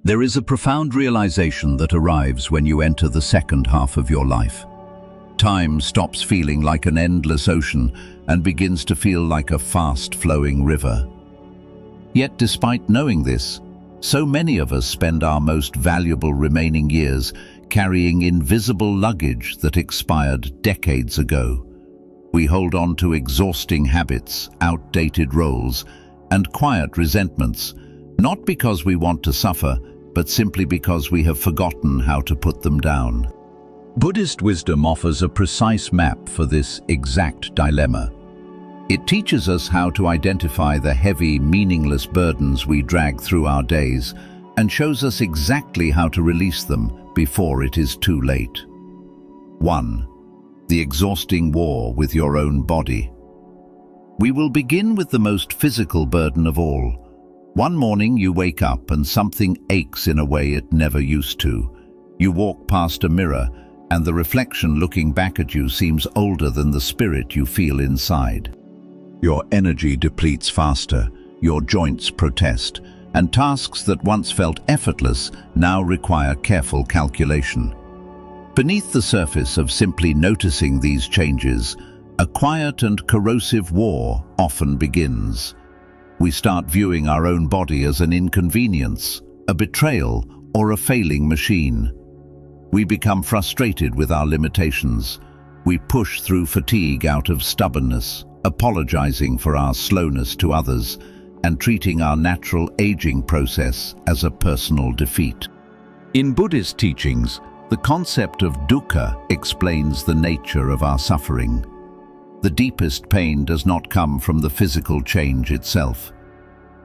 There is a profound realization that arrives when you enter the second half of your life. Time stops feeling like an endless ocean and begins to feel like a fast-flowing river. Yet despite knowing this, so many of us spend our most valuable remaining years carrying invisible luggage that expired decades ago. We hold on to exhausting habits, outdated roles, and quiet resentments, not because we want to suffer, but simply because we have forgotten how to put them down. Buddhist wisdom offers a precise map for this exact dilemma. It teaches us how to identify the heavy, meaningless burdens we drag through our days and shows us exactly how to release them before it is too late. 1. The exhausting war with your own body. We will begin with the most physical burden of all. One morning you wake up and something aches in a way it never used to. You walk past a mirror and the reflection looking back at you seems older than the spirit you feel inside. Your energy depletes faster, your joints protest, and tasks that once felt effortless now require careful calculation. Beneath the surface of simply noticing these changes, a quiet and corrosive war often begins. We start viewing our own body as an inconvenience, a betrayal, or a failing machine. We become frustrated with our limitations. We push through fatigue out of stubbornness, apologizing for our slowness to others, and treating our natural aging process as a personal defeat. In Buddhist teachings, the concept of dukkha explains the nature of our suffering. The deepest pain does not come from the physical change itself.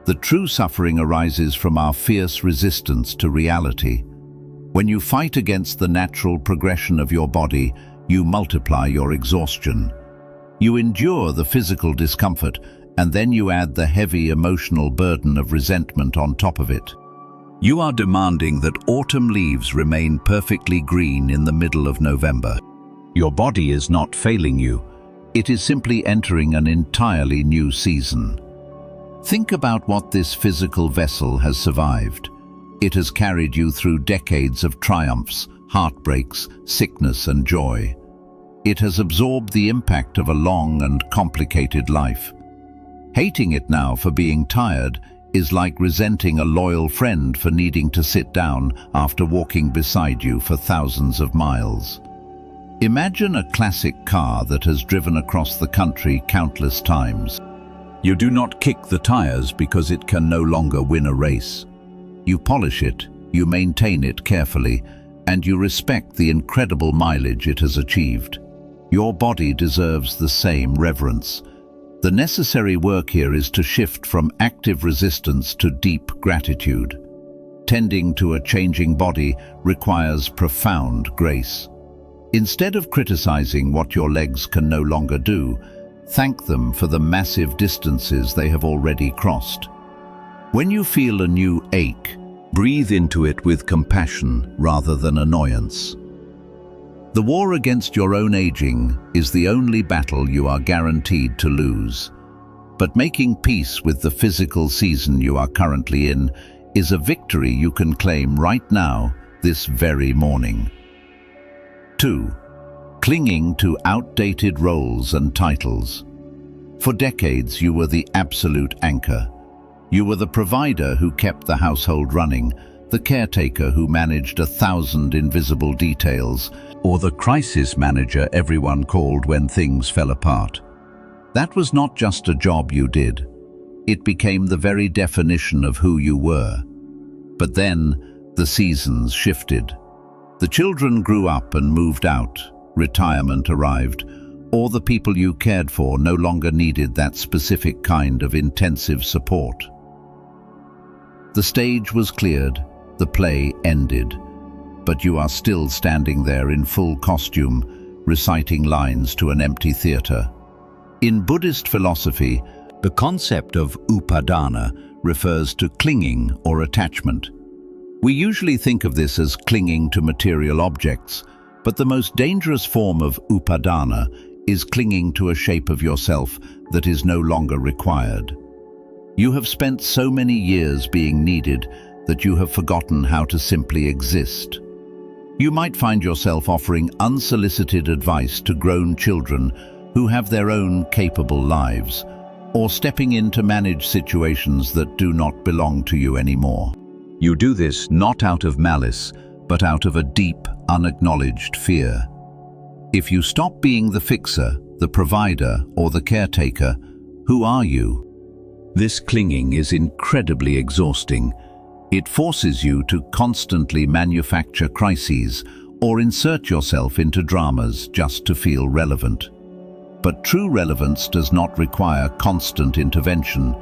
The true suffering arises from our fierce resistance to reality. When you fight against the natural progression of your body, you multiply your exhaustion. You endure the physical discomfort, and then you add the heavy emotional burden of resentment on top of it. You are demanding that autumn leaves remain perfectly green in the middle of November. Your body is not failing you. It is simply entering an entirely new season. Think about what this physical vessel has survived. It has carried you through decades of triumphs, heartbreaks, sickness and joy. It has absorbed the impact of a long and complicated life. Hating it now for being tired is like resenting a loyal friend for needing to sit down after walking beside you for thousands of miles. Imagine a classic car that has driven across the country countless times. You do not kick the tires because it can no longer win a race. You polish it, you maintain it carefully, and you respect the incredible mileage it has achieved. Your body deserves the same reverence. The necessary work here is to shift from active resistance to deep gratitude. Tending to a changing body requires profound grace. Instead of criticizing what your legs can no longer do, thank them for the massive distances they have already crossed. When you feel a new ache, breathe into it with compassion rather than annoyance. The war against your own aging is the only battle you are guaranteed to lose. But making peace with the physical season you are currently in is a victory you can claim right now, this very morning. 2. Clinging to outdated roles and titles. For decades you were the absolute anchor. You were the provider who kept the household running, the caretaker who managed 1,000 invisible details, or the crisis manager everyone called when things fell apart. That was not just a job you did. It became the very definition of who you were. But then, the seasons shifted. The children grew up and moved out, retirement arrived, or the people you cared for no longer needed that specific kind of intensive support. The stage was cleared, the play ended, but you are still standing there in full costume, reciting lines to an empty theater. In Buddhist philosophy, the concept of upadana refers to clinging or attachment. We usually think of this as clinging to material objects, but the most dangerous form of upadana is clinging to a shape of yourself that is no longer required. You have spent so many years being needed that you have forgotten how to simply exist. You might find yourself offering unsolicited advice to grown children who have their own capable lives, or stepping in to manage situations that do not belong to you anymore. You do this not out of malice, but out of a deep, unacknowledged fear. If you stop being the fixer, the provider, or the caretaker, who are you? This clinging is incredibly exhausting. It forces you to constantly manufacture crises or insert yourself into dramas just to feel relevant. But true relevance does not require constant intervention.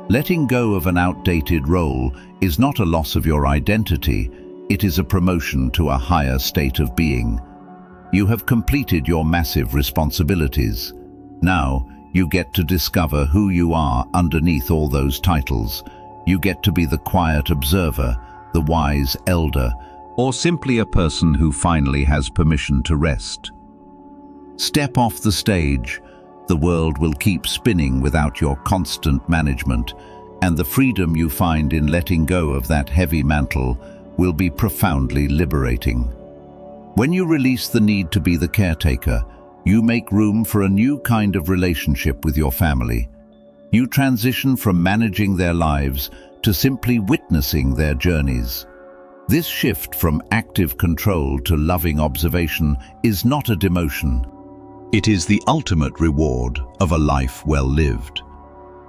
Letting go of an outdated role is not a loss of your identity, it is a promotion to a higher state of being. You have completed your massive responsibilities. Now, you get to discover who you are underneath all those titles. You get to be the quiet observer, the wise elder, or simply a person who finally has permission to rest. Step off the stage. The world will keep spinning without your constant management, and the freedom you find in letting go of that heavy mantle will be profoundly liberating. When you release the need to be the caretaker, you make room for a new kind of relationship with your family. You transition from managing their lives to simply witnessing their journeys. This shift from active control to loving observation is not a demotion. It is the ultimate reward of a life well lived.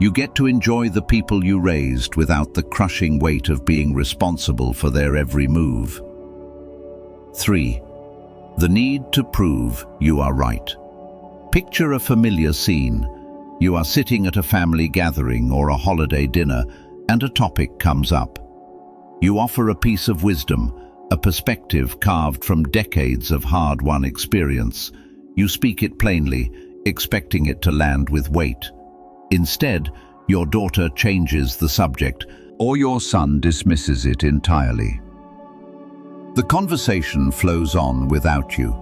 You get to enjoy the people you raised without the crushing weight of being responsible for their every move. 3. The need to prove you are right. Picture a familiar scene. You are sitting at a family gathering or a holiday dinner, and a topic comes up. You offer a piece of wisdom, a perspective carved from decades of hard-won experience. You speak it plainly, expecting it to land with weight. Instead, your daughter changes the subject, or your son dismisses it entirely. The conversation flows on without you.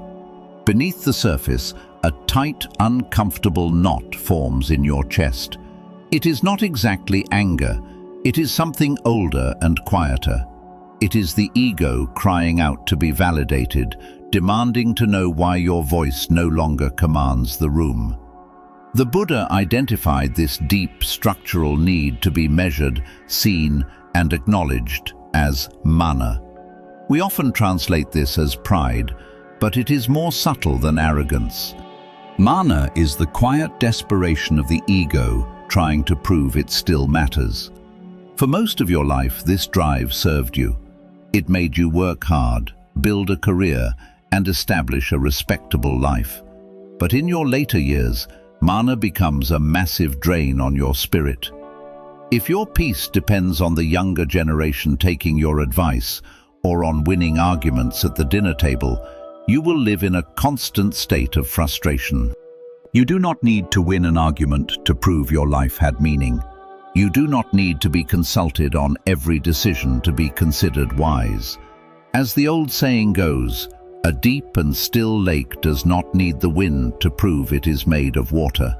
Beneath the surface, a tight, uncomfortable knot forms in your chest. It is not exactly anger. It is something older and quieter. It is the ego crying out to be validated, demanding to know why your voice no longer commands the room. The Buddha identified this deep structural need to be measured, seen, and acknowledged as mana. We often translate this as pride, but it is more subtle than arrogance. Mana is the quiet desperation of the ego trying to prove it still matters. For most of your life, this drive served you. It made you work hard, build a career, and establish a respectable life. But in your later years, mana becomes a massive drain on your spirit. If your peace depends on the younger generation taking your advice, or on winning arguments at the dinner table, you will live in a constant state of frustration. You do not need to win an argument to prove your life had meaning. You do not need to be consulted on every decision to be considered wise. As the old saying goes, a deep and still lake does not need the wind to prove it is made of water.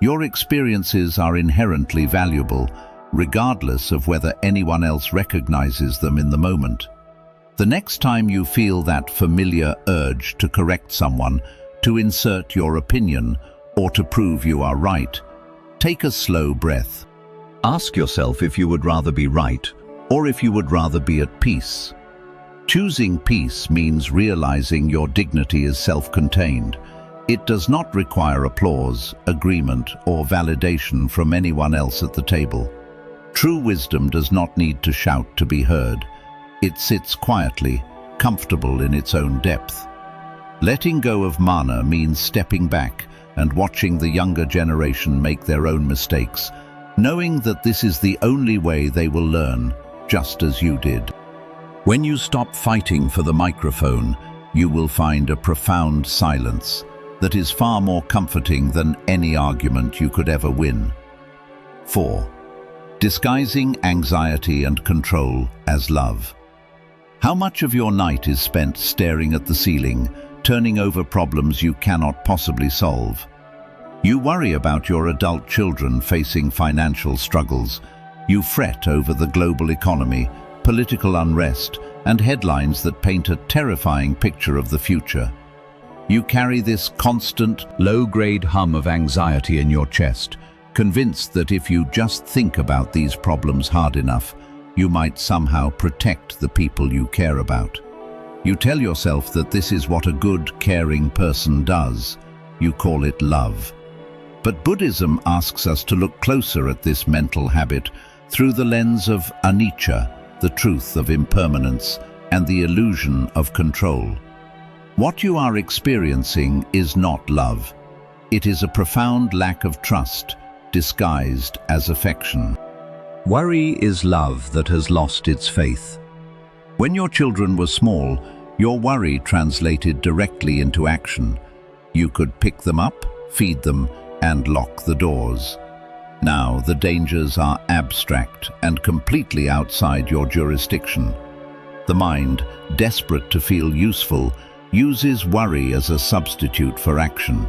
Your experiences are inherently valuable, regardless of whether anyone else recognizes them in the moment. The next time you feel that familiar urge to correct someone, to insert your opinion, or to prove you are right, take a slow breath. Ask yourself if you would rather be right, or if you would rather be at peace. Choosing peace means realizing your dignity is self-contained. It does not require applause, agreement, or validation from anyone else at the table. True wisdom does not need to shout to be heard. It sits quietly, comfortable in its own depth. Letting go of mana means stepping back and watching the younger generation make their own mistakes, knowing that this is the only way they will learn, just as you did. When you stop fighting for the microphone, you will find a profound silence that is far more comforting than any argument you could ever win. 4. Disguising anxiety and control as love. How much of your night is spent staring at the ceiling, turning over problems you cannot possibly solve? You worry about your adult children facing financial struggles. You fret over the global economy, political unrest, and headlines that paint a terrifying picture of the future. You carry this constant, low-grade hum of anxiety in your chest, convinced that if you just think about these problems hard enough, you might somehow protect the people you care about. You tell yourself that this is what a good, caring person does. You call it love. But Buddhism asks us to look closer at this mental habit through the lens of anicca, the truth of impermanence, and the illusion of control. What you are experiencing is not love. It is a profound lack of trust, disguised as affection. Worry is love that has lost its faith. When your children were small, your worry translated directly into action. You could pick them up, feed them, and lock the doors. Now the dangers are abstract and completely outside your jurisdiction. The mind, desperate to feel useful, uses worry as a substitute for action.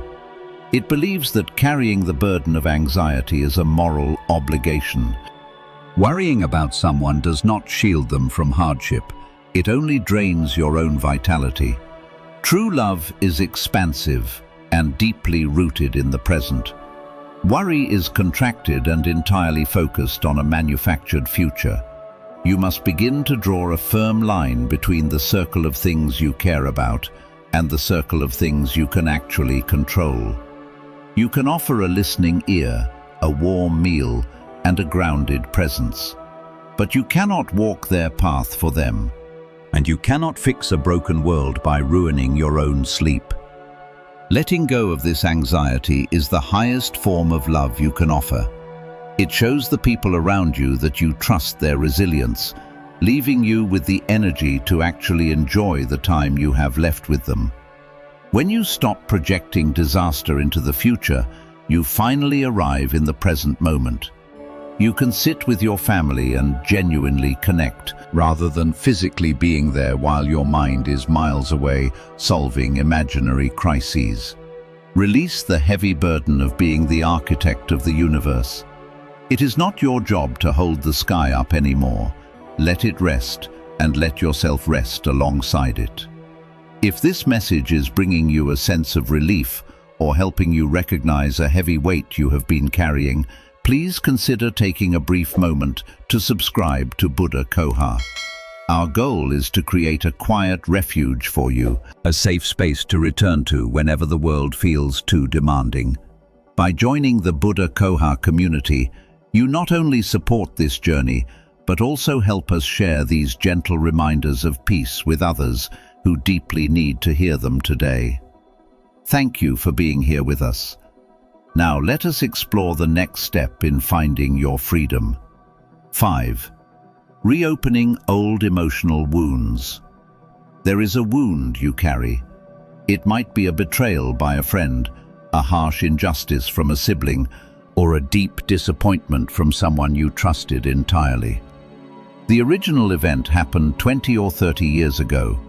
It believes that carrying the burden of anxiety is a moral obligation. Worrying about someone does not shield them from hardship. It only drains your own vitality. True love is expansive and deeply rooted in the present. Worry is contracted and entirely focused on a manufactured future. You must begin to draw a firm line between the circle of things you care about and the circle of things you can actually control. You can offer a listening ear, a warm meal, and a grounded presence. But you cannot walk their path for them. And you cannot fix a broken world by ruining your own sleep. Letting go of this anxiety is the highest form of love you can offer. It shows the people around you that you trust their resilience, leaving you with the energy to actually enjoy the time you have left with them. When you stop projecting disaster into the future, you finally arrive in the present moment. You can sit with your family and genuinely connect, rather than physically being there while your mind is miles away, solving imaginary crises. Release the heavy burden of being the architect of the universe. It is not your job to hold the sky up anymore. Let it rest, and let yourself rest alongside it. If this message is bringing you a sense of relief or helping you recognize a heavy weight you have been carrying, please consider taking a brief moment to subscribe to Buddha Coha. Our goal is to create a quiet refuge for you, a safe space to return to whenever the world feels too demanding. By joining the Buddha Coha community, you not only support this journey, but also help us share these gentle reminders of peace with others who deeply need to hear them today. Thank you for being here with us. Now let us explore the next step in finding your freedom. 5. Reopening old emotional wounds. There is a wound you carry. It might be a betrayal by a friend, a harsh injustice from a sibling, or a deep disappointment from someone you trusted entirely. The original event happened 20 or 30 years ago.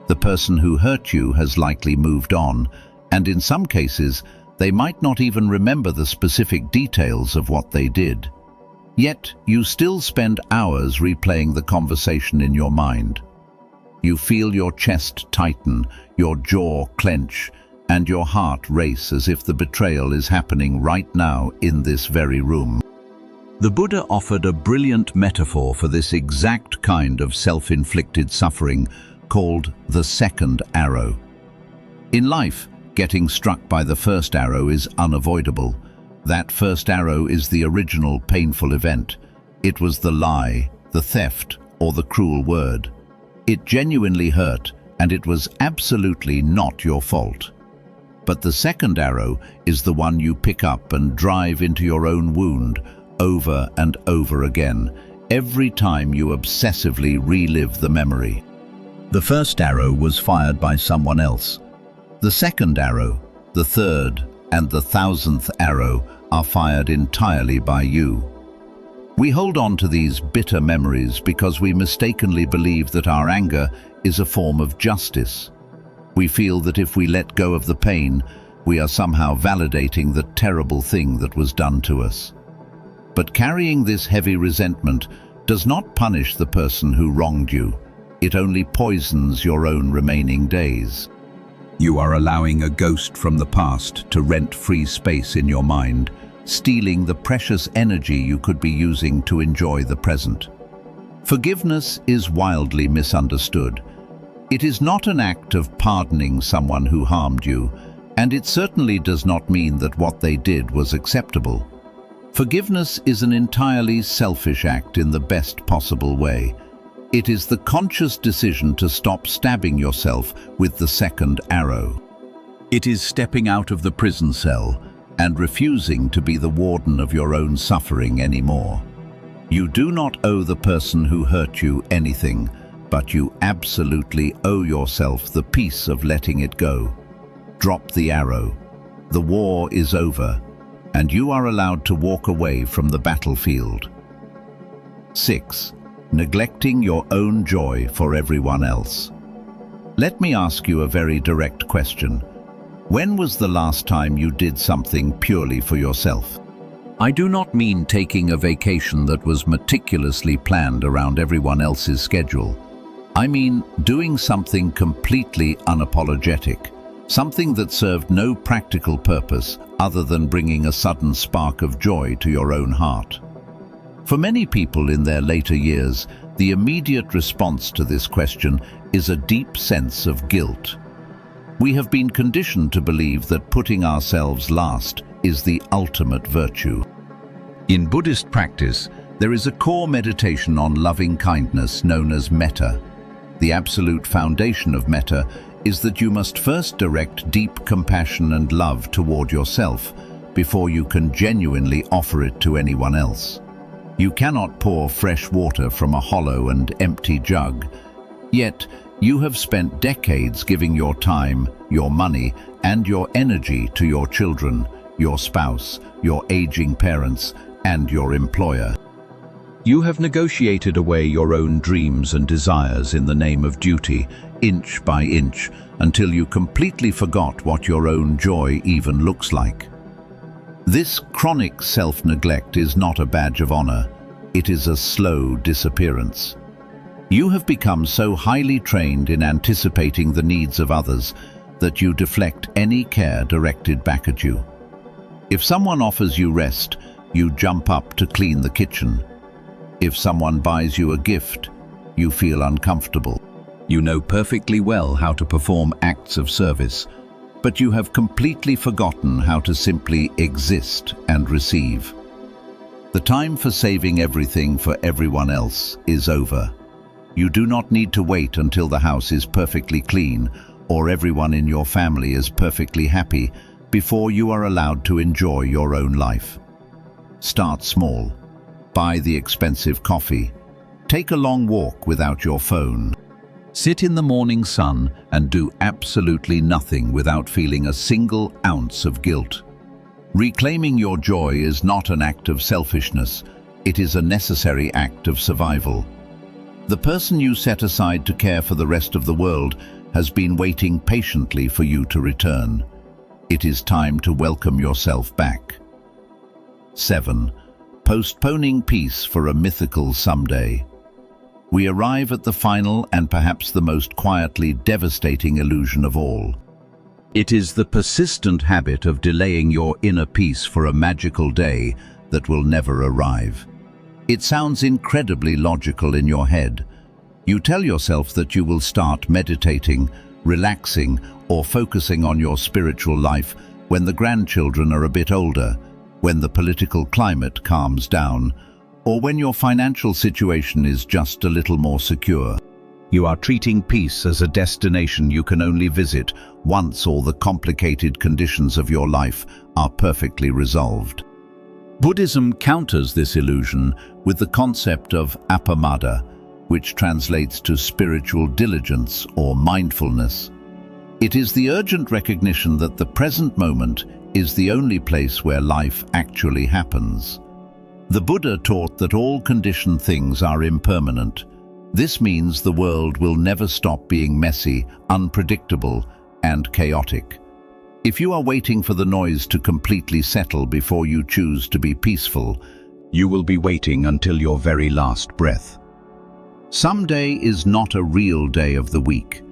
The person who hurt you has likely moved on, and in some cases, they might not even remember the specific details of what they did. Yet, you still spend hours replaying the conversation in your mind. You feel your chest tighten, your jaw clench, and your heart race as if the betrayal is happening right now in this very room. The Buddha offered a brilliant metaphor for this exact kind of self-inflicted suffering called the second arrow. In life, getting struck by the first arrow is unavoidable. That first arrow is the original painful event. It was the lie, the theft, or the cruel word. It genuinely hurt, and it was absolutely not your fault. But the second arrow is the one you pick up and drive into your own wound over and over again, every time you obsessively relive the memory. The first arrow was fired by someone else. The second arrow, the third, and the 1,000th arrow are fired entirely by you. We hold on to these bitter memories because we mistakenly believe that our anger is a form of justice. We feel that if we let go of the pain, we are somehow validating the terrible thing that was done to us. But carrying this heavy resentment does not punish the person who wronged you. It only poisons your own remaining days. You are allowing a ghost from the past to rent free space in your mind, stealing the precious energy you could be using to enjoy the present. Forgiveness is wildly misunderstood. It is not an act of pardoning someone who harmed you, and it certainly does not mean that what they did was acceptable. Forgiveness is an entirely selfish act in the best possible way. It is the conscious decision to stop stabbing yourself with the second arrow. It is stepping out of the prison cell and refusing to be the warden of your own suffering anymore. You do not owe the person who hurt you anything, but you absolutely owe yourself the peace of letting it go. Drop the arrow. The war is over, and you are allowed to walk away from the battlefield. 6. Neglecting your own joy for everyone else. Let me ask you a very direct question. When was the last time you did something purely for yourself? I do not mean taking a vacation that was meticulously planned around everyone else's schedule. I mean doing something completely unapologetic, something that served no practical purpose other than bringing a sudden spark of joy to your own heart. For many people in their later years, the immediate response to this question is a deep sense of guilt. We have been conditioned to believe that putting ourselves last is the ultimate virtue. In Buddhist practice, there is a core meditation on loving kindness known as metta. The absolute foundation of metta is that you must first direct deep compassion and love toward yourself before you can genuinely offer it to anyone else. You cannot pour fresh water from a hollow and empty jug. Yet, you have spent decades giving your time, your money, and your energy to your children, your spouse, your aging parents, and your employer. You have negotiated away your own dreams and desires in the name of duty, inch by inch, until you completely forgot what your own joy even looks like. This chronic self-neglect is not a badge of honor. It is a slow disappearance. You have become so highly trained in anticipating the needs of others that you deflect any care directed back at you. If someone offers you rest, you jump up to clean the kitchen. If someone buys you a gift, you feel uncomfortable. You know perfectly well how to perform acts of service, but you have completely forgotten how to simply exist and receive. The time for saving everything for everyone else is over. You do not need to wait until the house is perfectly clean or everyone in your family is perfectly happy before you are allowed to enjoy your own life. Start small. Buy the expensive coffee. Take a long walk without your phone. Sit in the morning sun and do absolutely nothing without feeling a single ounce of guilt. Reclaiming your joy is not an act of selfishness. It is a necessary act of survival. The person you set aside to care for the rest of the world has been waiting patiently for you to return. It is time to welcome yourself back. 7. Postponing peace for a mythical someday. We arrive at the final and perhaps the most quietly devastating illusion of all. It is the persistent habit of delaying your inner peace for a magical day that will never arrive. It sounds incredibly logical in your head. You tell yourself that you will start meditating, relaxing, or focusing on your spiritual life when the grandchildren are a bit older, when the political climate calms down, or when your financial situation is just a little more secure. You are treating peace as a destination you can only visit once all the complicated conditions of your life are perfectly resolved. Buddhism counters this illusion with the concept of appamada, which translates to spiritual diligence or mindfulness. It is the urgent recognition that the present moment is the only place where life actually happens. The Buddha taught that all conditioned things are impermanent. This means the world will never stop being messy, unpredictable, and chaotic. If you are waiting for the noise to completely settle before you choose to be peaceful, You will be waiting until your very last breath. Some day is not a real day of the week.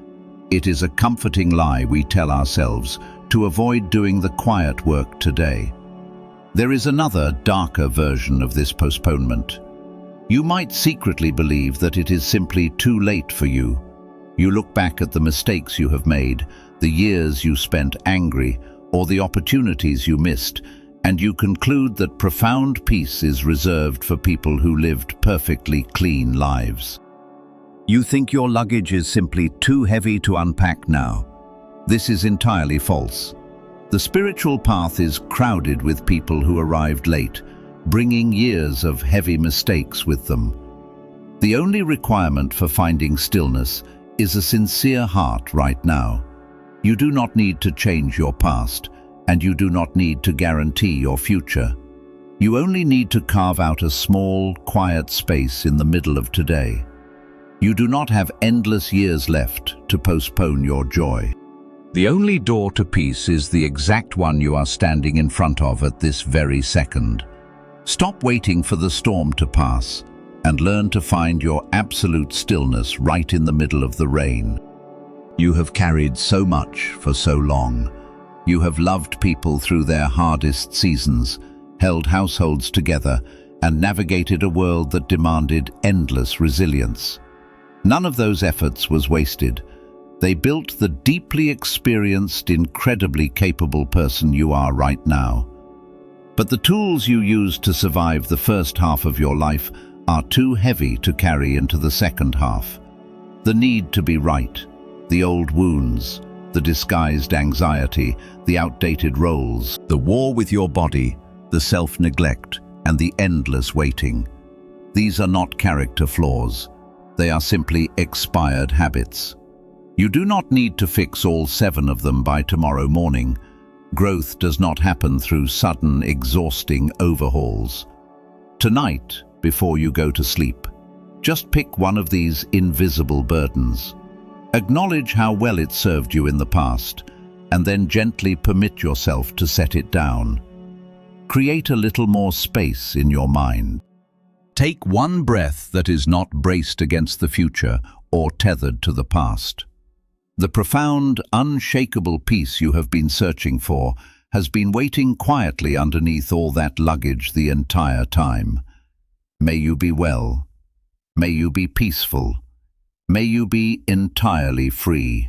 It is a comforting lie we tell ourselves to avoid doing the quiet work today. There is another, darker version of this postponement. You might secretly believe that it is simply too late for you. You look back at the mistakes you have made, the years you spent angry, or the opportunities you missed, and you conclude that profound peace is reserved for people who lived perfectly clean lives. You think your luggage is simply too heavy to unpack now. This is entirely false. The spiritual path is crowded with people who arrived late, bringing years of heavy mistakes with them. The only requirement for finding stillness is a sincere heart right now. You do not need to change your past, and you do not need to guarantee your future. You only need to carve out a small, quiet space in the middle of today. You do not have endless years left to postpone your joy. The only door to peace is the exact one you are standing in front of at this very second. Stop waiting for the storm to pass and learn to find your absolute stillness right in the middle of the rain. You have carried so much for so long. You have loved people through their hardest seasons, held households together, and navigated a world that demanded endless resilience. None of those efforts was wasted. They built the deeply experienced, incredibly capable person you are right now. But the tools you used to survive the first half of your life are too heavy to carry into the second half. The need to be right, the old wounds, the disguised anxiety, the outdated roles, the war with your body, the self-neglect, and the endless waiting. These are not character flaws. They are simply expired habits. You do not need to fix all 7 of them by tomorrow morning. Growth does not happen through sudden, exhausting overhauls. Tonight, before you go to sleep, just pick one of these invisible burdens. Acknowledge how well it served you in the past, and then gently permit yourself to set it down. Create a little more space in your mind. Take one breath that is not braced against the future or tethered to the past. The profound, unshakable peace you have been searching for has been waiting quietly underneath all that luggage the entire time. May you be well. May you be peaceful. May you be entirely free.